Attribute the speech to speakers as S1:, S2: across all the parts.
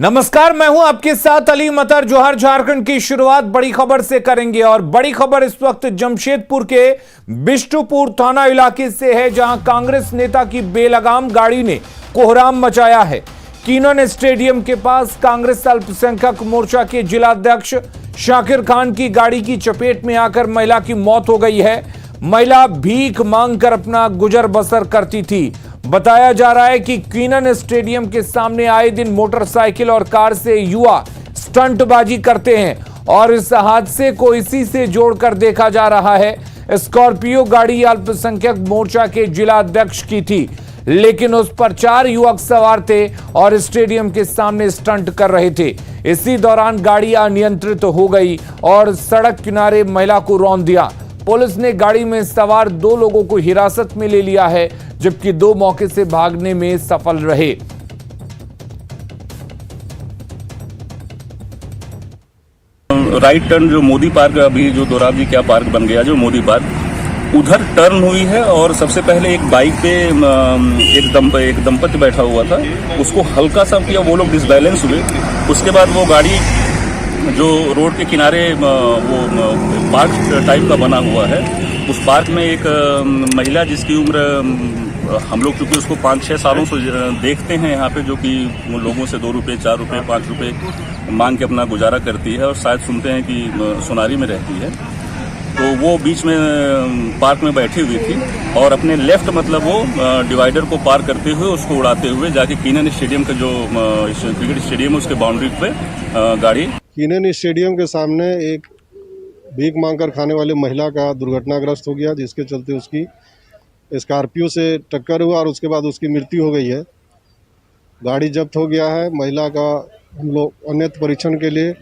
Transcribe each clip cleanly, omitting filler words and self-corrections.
S1: नमस्कार, मैं हूं आपके साथ अली मतर। जोहर झारखंड की शुरुआत बड़ी खबर से करेंगे और बड़ी खबर इस वक्त जमशेदपुर के बिष्टुपुर थाना इलाके से है, जहां कांग्रेस नेता की बेलगाम गाड़ी ने कोहराम मचाया है। कीनन स्टेडियम के पास कांग्रेस अल्पसंख्यक मोर्चा के जिलाध्यक्ष शाकिर खान की गाड़ी की चपेट में आकर महिला की मौत हो गई है। महिला भीख मांगकर अपना गुजर बसर करती थी। बताया जा रहा है कि कीनन स्टेडियम के सामने आए दिन मोटरसाइकिल और कार से युवा स्टंटबाजी करते हैं और इस हादसे को इसी से जोड़कर देखा जा रहा है। स्कॉर्पियो गाड़ी अल्पसंख्यक मोर्चा के जिला अध्यक्ष की थी, लेकिन उस पर 4 युवक सवार थे और स्टेडियम के सामने स्टंट कर रहे थे। इसी दौरान गाड़ी अनियंत्रित हो गई और सड़क किनारे महिला को रौंद दिया। पुलिस ने गाड़ी में सवार 2 लोगों को हिरासत में ले लिया है, जबकि 2 मौके से भागने में सफल रहे।
S2: राइट टर्न जो मोदी पार्क, अभी जो दोराबजी क्या पार्क बन गया जो मोदी पार्क, उधर टर्न हुई है और सबसे पहले एक बाइक पे एक दंपति बैठा हुआ था, उसको हल्का सा किया, वो लोग डिसबैलेंस हुए। उसके बाद वो गाड़ी जो रोड के किनारे वो पार्क टाइप का बना हुआ है, उस पार्क में एक महिला जिसकी उम्र हम लोग क्योंकि उसको 5-6 सालों से देखते हैं यहाँ पे, जो कि लोगों से 2 रुपये 4 रुपये 5 रुपये मांग के अपना गुजारा करती है और शायद सुनते हैं कि सोनारी में रहती है। तो वो बीच में पार्क में बैठी हुई थी और अपने लेफ्ट मतलब वो डिवाइडर को पार करते हुए उसको उड़ाते हुए जाके कीनन स्टेडियम का जो क्रिकेट स्टेडियम है उसके बाउंड्री पे गाड़ी।
S3: कीनन स्टेडियम के सामने एक भीख मांगकर खाने वाली महिला का दुर्घटनाग्रस्त हो गया, जिसके चलते उसकी स्कॉर्पियो से टक्कर हुआ और उसके बाद उसकी मृत्यु हो गई है। गाड़ी जब्त हो गया है। महिला का हम लोग अन्यत्र परीक्षण के लिए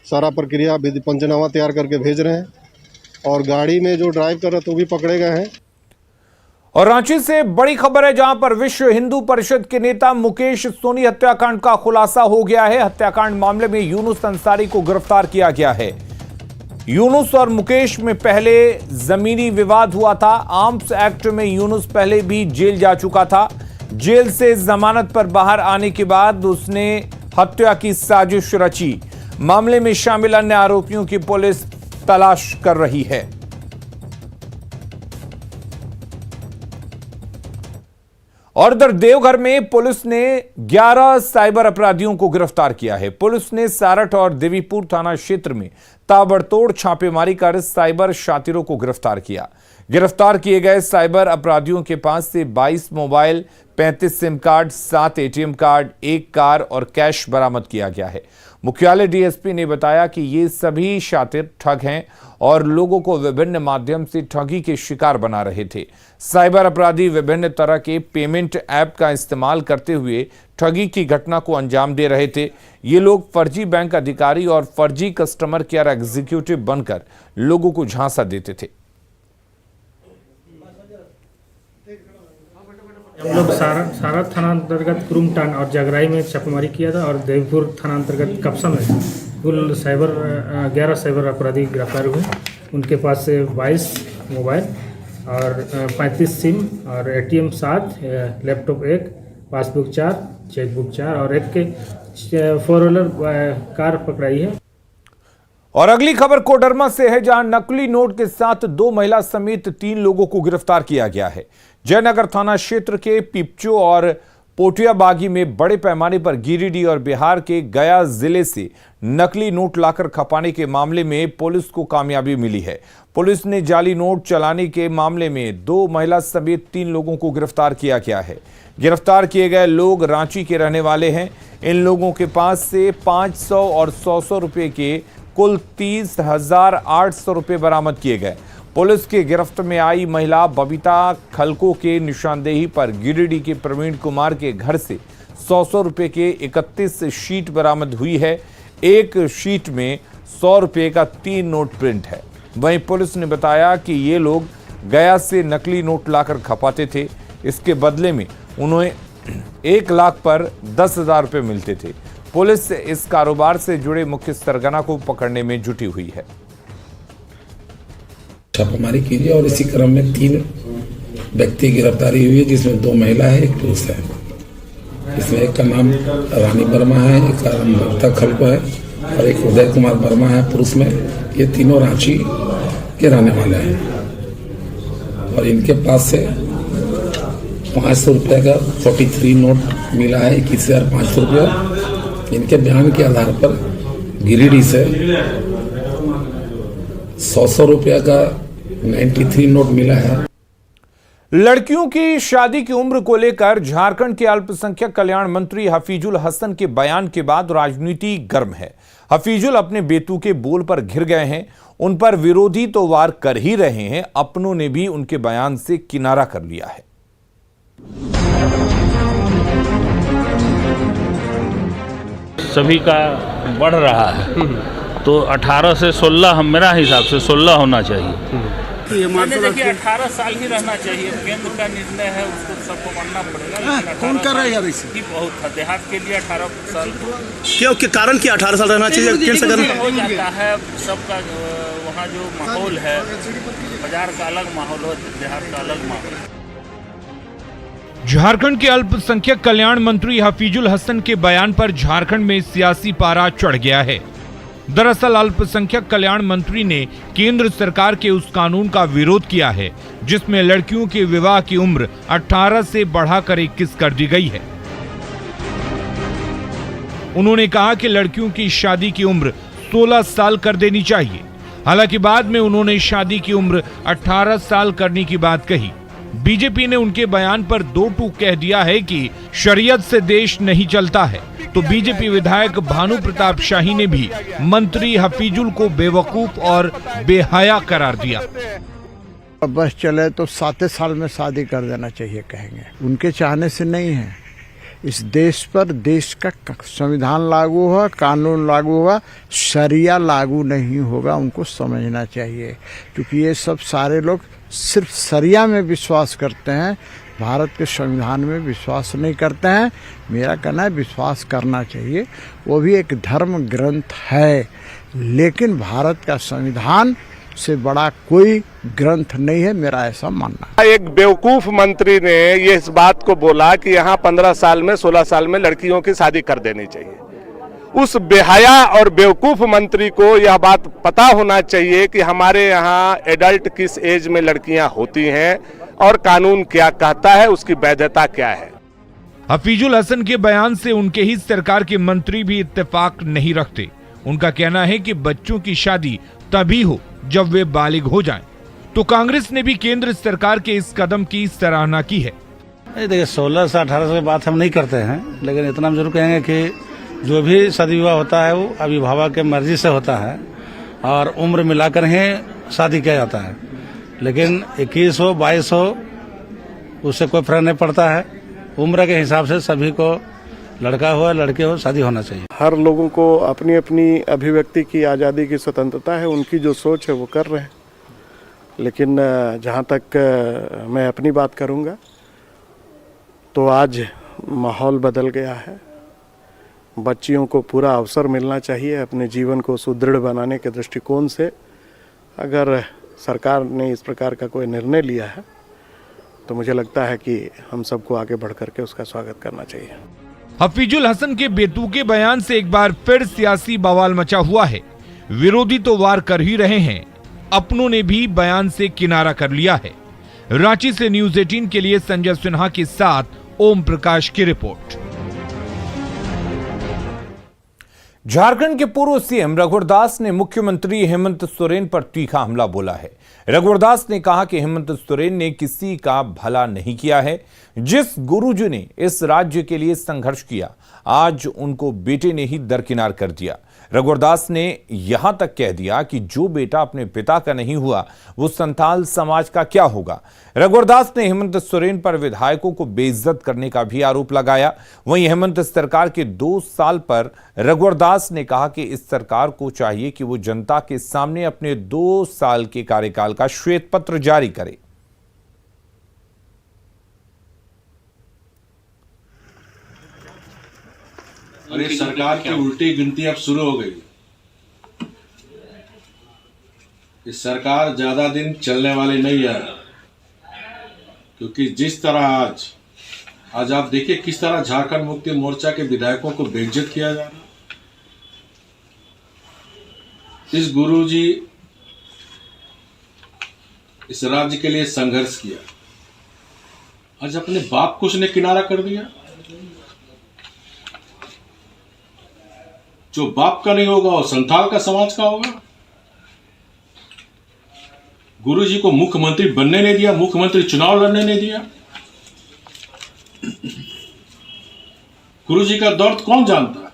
S3: सारा प्रक्रिया विधि पंचनामा तैयार करके भेज रहे हैं और गाड़ी में जो ड्राइव कर रहे थे वो भी पकड़े गए हैं।
S1: और रांची से बड़ी खबर है, जहां पर विश्व हिंदू परिषद के नेता मुकेश सोनी हत्याकांड का खुलासा हो गया है। हत्याकांड मामले में यूनुस अंसारी को गिरफ्तार किया गया है। यूनुस और मुकेश में पहले जमीनी विवाद हुआ था। आर्म्स एक्ट में यूनुस पहले भी जेल जा चुका था। जेल से जमानत पर बाहर आने के बाद उसने हत्या की साजिश रची। मामले में शामिल अन्य आरोपियों की पुलिस तलाश कर रही है। और इधर देवघर में पुलिस ने 11 साइबर अपराधियों को गिरफ्तार किया है। पुलिस ने सारठ और देवीपुर थाना क्षेत्र में ताबड़तोड़ छापेमारी कर साइबर शातिरों को गिरफ्तार किया। गिरफ्तार किए गए साइबर अपराधियों के पास से 22 mobile, 35 SIM card, 7 ATM card, 1 car और कैश बरामद किया गया है। मुख्यालय डीएसपी ने बताया कि ये सभी शातिर ठग हैं और लोगों को विभिन्न माध्यम से ठगी के शिकार बना रहे थे। साइबर अपराधी विभिन्न तरह के पेमेंट ऐप का इस्तेमाल करते हुए ठगी की घटना को अंजाम दे रहे थे। ये लोग फर्जी बैंक अधिकारी और फर्जी कस्टमर केयर एग्जीक्यूटिव बनकर लोगों को झांसा देते थे।
S4: हम लोग सारा थाना अंतर्गत कुरुमटान और जगराई में छापेमारी किया था और देवपुर थाना अंतर्गत कपसा में कुल 11 साइबर अपराधी गिरफ्तार हुए। उनके पास से 22 मोबाइल और 35 सिम और एटीएम 7, लैपटॉप 1, पासबुक 4, चेकबुक 4 और एक के 4 व्हीलर कार पकड़ाई है।
S1: और अगली खबर कोडरमा से है, जहां नकली नोट के साथ 2 महिला समेत 3 लोगों को गिरफ्तार किया गया है। जयनगर थाना क्षेत्र के पिपचो और पोटियाबागी में बड़े पैमाने पर गिरिडीह और बिहार के गया जिले से नकली नोट लाकर खपाने के मामले में पुलिस को कामयाबी मिली है। पुलिस ने जाली नोट चलाने के मामले में 2 महिला समेत 3 लोगों को गिरफ्तार किया गया है। गिरफ्तार किए गए लोग रांची के रहने वाले हैं। इन लोगों के पास से 500 और 100 रुपए के कुल 30,800 रुपए बरामद किए गए। पुलिस के गिरफ्त में आई महिला बबीता खलको के निशानदेही पर गिरिडीह के प्रवीण कुमार के घर से 100 रुपए के 31 शीट बरामद हुई है। एक शीट में 100 रुपए का 3 नोट प्रिंट है। वहीं पुलिस ने बताया कि ये लोग गया से नकली नोट लाकर खपाते थे। इसके बदले में उन्हें 1 लाख पर 10,000 रुपए मिलते थे। पुलिस इस कारोबार से जुड़े मुख्य सरगना को पकड़ने में जुटी हुई है।
S5: छापेमारी की गई और इसी क्रम में 3 व्यक्ति गिरफ्तारी हुई है, जिसमें 2 महिला है, 1 पुरुष है। इसमें एक का नाम रानी वर्मा है, एक का नाम ममता खल्प है और एक उदय कुमार वर्मा है पुरुष में। ये तीनों रांची के रहने वाले हैं और इनके पास से 500 रुपये का 43 नोट मिला है, 21,500 रुपया। इनके बयान के आधार पर गिरिडीह से 100 रुपये का 93 नोट मिला है।
S1: लड़कियों की शादी की उम्र को लेकर झारखंड के अल्पसंख्यक कल्याण मंत्री हफीजुल हसन के बयान के बाद राजनीति गर्म है। हफीजुल अपने बेतुके बोल पर घिर गए हैं। उन पर विरोधी तो वार कर ही रहे हैं, अपनों ने भी उनके बयान से किनारा कर लिया है।
S6: सभी का बढ़ रहा है तो 18 से 16 मेरा हिसाब से 16 होना चाहिए।
S2: देखिए 18 साल ही रहना चाहिए, केंद्र का निर्णय है, उसको सबको मानना पड़ेगा।
S7: कौन कर रहा है यार इसे?
S2: ही बहुत था, देहात के लिए 18 साल
S7: क्यों के कारण क्या 18 साल रहना चाहिए? केंद्र सरकार
S2: हो जाता है सबका, वहाँ जो माहौल है, बाजार का अलग माहौल हो, देहात का अलग माहौल।
S1: झारखंड के अल्पसंख्यक कल्याण मंत्री हफीजुल हसन के बयान पर झारखंड में सियासी पारा चढ़ गया है। दरअसल अल्पसंख्यक कल्याण मंत्री ने केंद्र सरकार के उस कानून का विरोध किया है जिसमें लड़कियों के विवाह की उम्र 18 से बढ़ाकर 21 कर दी गई है। उन्होंने कहा कि लड़कियों की शादी की उम्र 16 साल कर देनी चाहिए। हालांकि बाद में उन्होंने शादी की उम्र 18 साल करने की बात कही। बीजेपी ने उनके बयान पर दो टूक कह दिया है कि शरीयत से देश नहीं चलता है, तो बीजेपी विधायक भानु प्रताप शाही ने भी मंत्री हफीजुल को बेवकूफ और बेहया करार दिया।
S8: बस चले तो 7 साल में शादी कर देना चाहिए कहेंगे, उनके चाहने से नहीं है। इस देश पर देश का संविधान लागू हुआ, कानून लागू हुआ, शरिया लागू नहीं होगा, उनको समझना चाहिए। क्योंकि ये सब सारे लोग सिर्फ शरिया में विश्वास करते हैं, भारत के संविधान में विश्वास नहीं करते हैं। मेरा कहना है विश्वास करना चाहिए, वो भी एक धर्म ग्रंथ है, लेकिन भारत का संविधान से बड़ा कोई ग्रंथ नहीं है, मेरा ऐसा मानना है।
S9: एक बेवकूफ मंत्री ने ये इस बात को बोला कि यहाँ 15 साल में 16 साल में लड़कियों की शादी कर देनी चाहिए। उस बेहया और बेवकूफ मंत्री को यह बात पता होना चाहिए कि हमारे यहाँ एडल्ट किस एज में लड़कियां होती हैं और कानून क्या कहता है, उसकी वैधता क्या है।
S1: हफीजुल हसन के बयान से उनके ही सरकार के मंत्री भी इत्तेफाक नहीं रखते। उनका कहना है कि बच्चों की शादी तभी हो जब वे बालिग हो जाएं। तो कांग्रेस ने भी केंद्र सरकार के इस कदम की सराहना की है।
S6: देखिए 16 से 18 की बात हम नहीं करते हैं, लेकिन इतना हम जरूर कहेंगे कि जो भी शादी विवाह होता है वो अभिभावक के मर्जी से होता है और उम्र मिलाकर ही शादी किया जाता है। लेकिन 21 हो 22 हो उससे कोई फर्क नहीं पड़ता है। उम्र के हिसाब से सभी को, लड़का हो लड़के हो, शादी होना चाहिए।
S9: हर लोगों को अपनी अपनी अभिव्यक्ति की आज़ादी की स्वतंत्रता है, उनकी जो सोच है वो कर रहे हैं। लेकिन जहाँ तक मैं अपनी बात करूँगा तो आज माहौल बदल गया है। बच्चियों को पूरा अवसर मिलना चाहिए अपने जीवन को सुदृढ़ बनाने के दृष्टिकोण से। अगर सरकार ने इस प्रकार का कोई निर्णय लिया है तो मुझे लगता है कि हम सबको आगे बढ़ करके उसका स्वागत करना चाहिए।
S1: हफीजुल हसन के बेतुके बयान से एक बार फिर सियासी बवाल मचा हुआ है। विरोधी तो वार कर ही रहे हैं, अपनों ने भी बयान से किनारा कर लिया है। रांची से न्यूज़ 18 के लिए संजय सिन्हा के साथ ओम प्रकाश की रिपोर्ट। झारखंड के पूर्व सीएम रघुवर दास ने मुख्यमंत्री हेमंत सोरेन पर तीखा हमला बोला है। रघुवर दास ने कहा कि हेमंत सोरेन ने किसी का भला नहीं किया है। जिस गुरुजी ने इस राज्य के लिए संघर्ष किया, आज उनको बेटे ने ही दरकिनार कर दिया। रघुवर दास ने यहां तक कह दिया कि जो बेटा अपने पिता का नहीं हुआ वो संथाल समाज का क्या होगा। रघुवर दास ने हेमंत सोरेन पर विधायकों को बेइज्जत करने का भी आरोप लगाया। वहीं हेमंत सरकार के 2 साल पर रघुवर दास ने कहा कि इस सरकार को चाहिए कि वो जनता के सामने अपने 2 साल के कार्यकाल का श्वेत पत्र जारी करे।
S10: और ये सरकार की उल्टी गिनती अब शुरू हो गई। ये सरकार ज्यादा दिन चलने वाली नहीं है, क्योंकि जिस तरह आज आज आप देखिए किस तरह झारखंड मुक्ति मोर्चा के विधायकों को बेइज्जत किया जा रहा। इस गुरुजी इस राज्य के लिए संघर्ष किया, आज अपने बाप को उसने किनारा कर दिया। जो बाप का नहीं होगा वो संथाल का समाज का होगा। गुरुजी को मुख्यमंत्री बनने नहीं दिया, मुख्यमंत्री चुनाव लड़ने नहीं दिया। गुरुजी का दर्द कौन जानता है।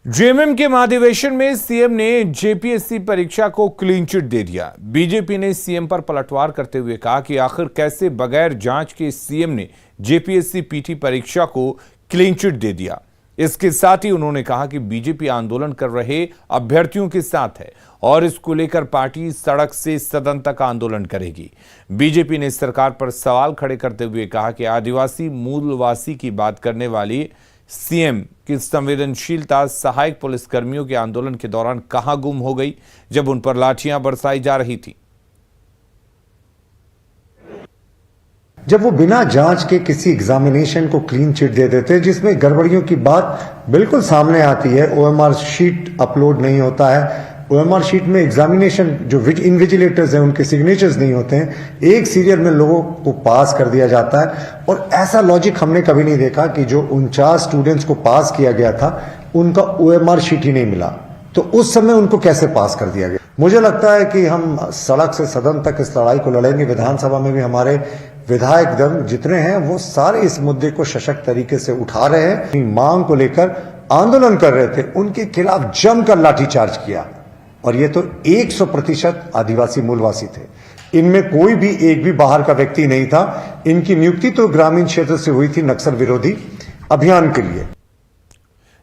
S1: जेएमएम के महाधिवेशन में सीएम ने जेपीएससी परीक्षा को क्लीन चिट दे दिया। बीजेपी ने सीएम पर पलटवार करते हुए कहा कि आखिर कैसे बगैर जांच के सीएम ने जेपीएससी पीटी परीक्षा को क्लीन चिट दे दिया। इसके साथ ही उन्होंने कहा कि बीजेपी आंदोलन कर रहे अभ्यर्थियों के साथ है और इसको लेकर पार्टी सड़क से सदन तक आंदोलन करेगी। बीजेपी ने सरकार पर सवाल खड़े करते हुए कहा कि आदिवासी मूलवासी की बात करने वाली सीएम की संवेदनशीलता सहायक पुलिसकर्मियों के आंदोलन के दौरान कहां गुम हो गई, जब उन पर लाठियां बरसाई जा रही थी।
S11: जब वो बिना जांच के किसी एग्जामिनेशन को क्लीन चिट दे देते हैं जिसमें गड़बड़ियों की बात बिल्कुल सामने आती है, ओएमआर शीट अपलोड नहीं होता है, ओएमआर शीट में एग्जामिनेशन जो इन्विजिलेटर्स हैं उनके सिग्नेचर्स नहीं होते हैं, एक सीरियल में लोगों को पास कर दिया जाता है। और ऐसा लॉजिक हमने कभी नहीं देखा कि जो 49 स्टूडेंट्स को पास किया गया था उनका ओएमआर शीट ही नहीं मिला, तो उस समय उनको कैसे पास कर दिया गया। मुझे लगता है कि हम सड़क से सदन तक इस लड़ाई को लड़ेंगे। विधानसभा में भी हमारे विधायक दल जितने हैं वो सारे इस मुद्दे को सशक्त तरीके से उठा रहे हैं। मांग को लेकर आंदोलन कर रहे थे, उनके खिलाफ जमकर लाठीचार्ज किया और ये तो 100% आदिवासी मूलवासी थे। इनमें कोई भी एक भी बाहर का व्यक्ति नहीं था। इनकी नियुक्ति तो ग्रामीण क्षेत्र से हुई थी नक्सल विरोधी अभियान के लिए।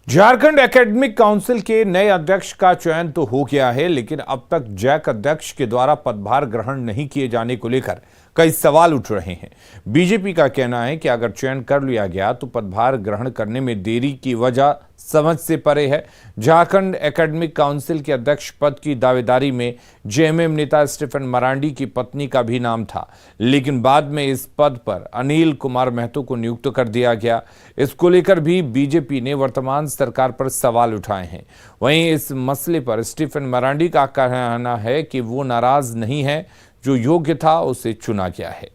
S1: झारखंड एकेडमिक काउंसिल के नए अध्यक्ष का चयन तो हो गया है, लेकिन अब तक जैक अध्यक्ष के द्वारा पदभार ग्रहण नहीं किए जाने को लेकर कई सवाल उठ रहे हैं। बीजेपी का कहना है कि अगर चयन कर लिया गया तो पदभार ग्रहण करने में देरी की वजह समझ से परे है। झारखंड एकेडमिक काउंसिल के अध्यक्ष पद की दावेदारी में जेएमएम नेता स्टीफन मरांडी की पत्नी का भी नाम था, लेकिन बाद में इस पद पर अनिल कुमार महतो को नियुक्त कर दिया गया। इसको लेकर भी बीजेपी ने वर्तमान सरकार पर सवाल उठाए हैं। वहीं इस मसले पर स्टीफन मरांडी का कहना है कि वो नाराज नहीं है, जो योग्य था उसे चुना गया है।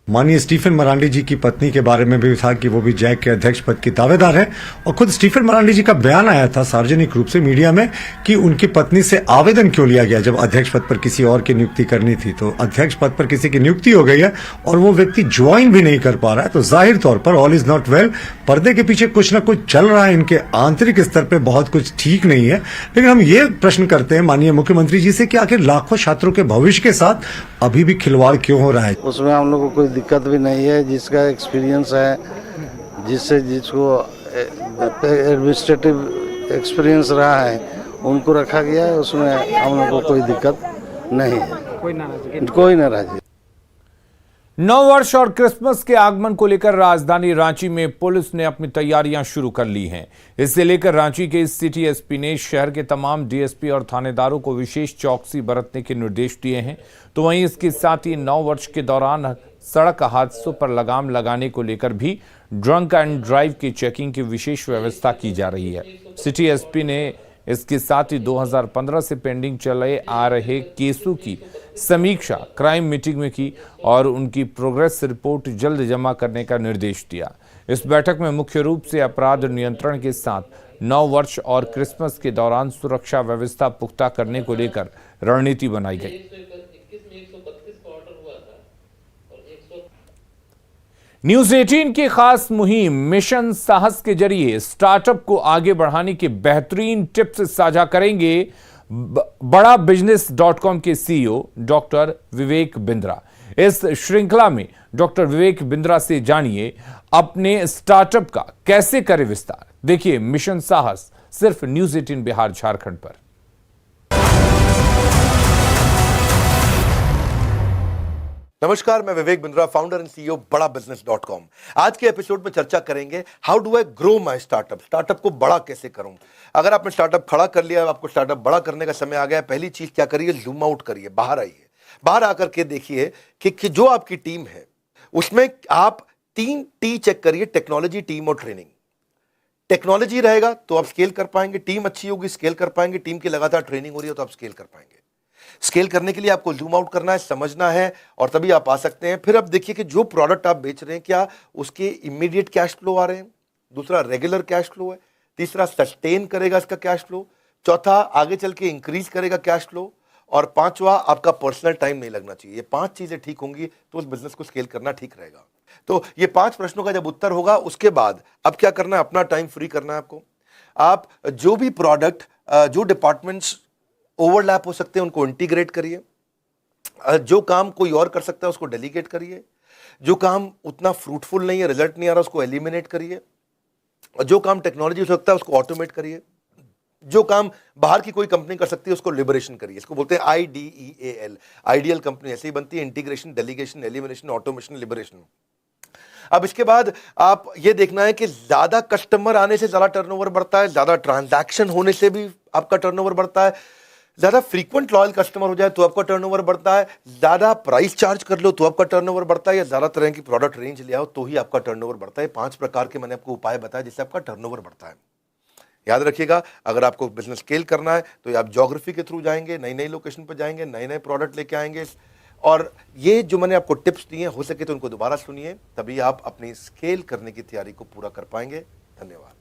S11: माननीय स्टीफन मरांडी जी की पत्नी के बारे में भी था कि वो भी जैक के अध्यक्ष पद की दावेदार है और खुद स्टीफन मरांडी जी का बयान आया था सार्वजनिक रूप से मीडिया में कि उनकी पत्नी से आवेदन क्यों लिया गया जब अध्यक्ष पद पर किसी और की नियुक्ति करनी थी। तो अध्यक्ष पद पर किसी की नियुक्ति हो गई है और वो व्यक्ति ज्वाइन भी नहीं कर पा रहा है, तो जाहिर तौर पर ऑल इज नॉट वेल। पर्दे के पीछे कुछ ना कुछ चल रहा है, इनके आंतरिक स्तर पर बहुत कुछ ठीक नहीं है। लेकिन हम ये प्रश्न करते हैं माननीय मुख्यमंत्री जी से कि आखिर लाखों छात्रों के भविष्य के साथ अभी भी खिलवाड़ क्यों हो रहा है।
S9: उसमें हम लोग को कोई दिक्कत भी नहीं है। जिसका एक्सपीरियंस है, जिसको एडमिनिस्ट्रेटिव एक्सपीरियंस रहा है उनको रखा गया है। उसमें हम लोग को कोई दिक्कत नहीं है, कोई नाराजगी।
S1: नववर्ष और क्रिसमस के आगमन को लेकर राजधानी रांची में पुलिस ने अपनी तैयारियां शुरू कर ली हैं। इससे लेकर रांची के सिटी एसपी ने शहर के तमाम डीएसपी और थानेदारों को विशेष चौकसी बरतने के निर्देश दिए हैं। तो वहीं इसके साथ ही नववर्ष के दौरान सड़क हादसों पर लगाम लगाने को लेकर भी ड्रंक एंड ड्राइव की चेकिंग की विशेष व्यवस्था की जा रही है। सिटी एसपी ने इसके साथ ही 2015 से पेंडिंग चले आ रहे केसों की समीक्षा क्राइम मीटिंग में की और उनकी प्रोग्रेस रिपोर्ट जल्द जमा करने का निर्देश दिया। इस बैठक में मुख्य रूप से अपराध नियंत्रण के साथ नववर्ष और क्रिसमस के दौरान सुरक्षा व्यवस्था पुख्ता करने को लेकर रणनीति बनाई गई। न्यूज 18 की खास मुहिम मिशन साहस के जरिए स्टार्टअप को आगे बढ़ाने के बेहतरीन टिप्स साझा करेंगे बड़ा बिजनेस.com के सीईओ डॉक्टर विवेक बिंद्रा। इस श्रृंखला में डॉक्टर विवेक बिंद्रा से जानिए अपने स्टार्टअप का कैसे करें विस्तार। देखिए मिशन साहस सिर्फ न्यूज 18 बिहार झारखंड पर।
S12: नमस्कार, मैं Vivek Bindra, founder and CEO बड़ा बिजनेस.com। आज के एपिसोड में चर्चा करेंगे how do I grow my startup. Startup को बड़ा कैसे करूं। अगर आपने स्टार्टअप खड़ा कर लिया, आपको स्टार्टअप बड़ा करने का समय आ गया है, पहली चीज क्या करिए, जूम आउट करिए, बाहर आइए। बाहर आकर के देखिए कि जो आपकी टीम है उसमें आप 3 टी चेक करिए, टेक्नोलॉजी, टीम और ट्रेनिंग। टेक्नोलॉजी रहेगा तो आप स्केल कर पाएंगे, टीम अच्छी होगी स्केल कर पाएंगे, टीम की लगातार ट्रेनिंग हो रही है तो आप स्केल कर पाएंगे। स्केल करने के लिए आपको जूम आउट करना है, समझना है और तभी आप आ सकते हैं। फिर अब देखिए कि जो प्रोडक्ट आप बेच रहे हैं क्या उसके इमीडिएट कैश फ्लो आ रहे हैं, दूसरा रेगुलर कैश फ्लो है, तीसरा सस्टेन करेगा इसका कैश फ्लो, चौथा आगे चल के इंक्रीज करेगा कैश फ्लो, और पांचवा आपका पर्सनल टाइम नहीं लगना चाहिए। ये 5 चीजें ठीक होंगी तो उस बिजनेस को स्केल करना ठीक रहेगा। तो ये 5 प्रश्नों का जब उत्तर होगा उसके बाद अब क्या करना है, अपना टाइम फ्री करना है आपको। आप जो भी प्रोडक्ट, जो डिपार्टमेंट्स ओवरलैप हो सकते हैं उनको इंटीग्रेट करिए, जो काम कोई और कर सकता है उसको डेलीगेट करिए, जो काम उतना फ्रूटफुल नहीं है, रिजल्ट नहीं आ रहा उसको एलिमिनेट करिए, जो काम टेक्नोलॉजी हो सकता है उसको ऑटोमेट करिए, जो काम बाहर की कोई कंपनी कर सकती है उसको लिबरेशन करिए। इसको बोलते हैं IDEAL, आइडियल कंपनी ऐसे ही बनती है, integration, delegation, elimination, automation, liberation. अब इसके बाद आप ये देखना है कि ज्यादा कस्टमर आने से ज्यादा टर्नओवर बढ़ता है, ज्यादा ट्रांजैक्शन होने से भी आपका टर्नओवर बढ़ता है, ज्यादा फ्रीक्वेंट लॉयल कस्टमर हो जाए तो आपका टर्नओवर बढ़ता है, ज्यादा प्राइस चार्ज कर लो तो आपका टर्नओवर बढ़ता है, या ज्यादा तरह की प्रोडक्ट रेंज ले आओ तो ही आपका टर्नओवर बढ़ता है। 5 प्रकार के मैंने आपको उपाय बताया जिससे आपका टर्नओवर बढ़ता है। याद रखिएगा, अगर आपको बिजनेस स्केल करना है तो आप ज्योग्राफी के थ्रू जाएंगे, नई नई लोकेशन पर जाएंगे, नए नए प्रोडक्ट लेके आएंगे, और ये जो मैंने आपको टिप्स दिए हो सके तो उनको दोबारा सुनिए, तभी आप अपनी स्केल करने की तैयारी को पूरा कर पाएंगे। धन्यवाद।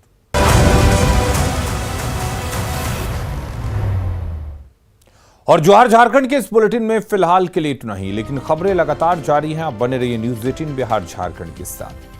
S1: और जोहार झारखंड के इस बुलेटिन में फिलहाल के लिए इतना ही, लेकिन खबरें लगातार जारी हैं। आप बने रहिए न्यूज़ 18 बिहार झारखंड के साथ।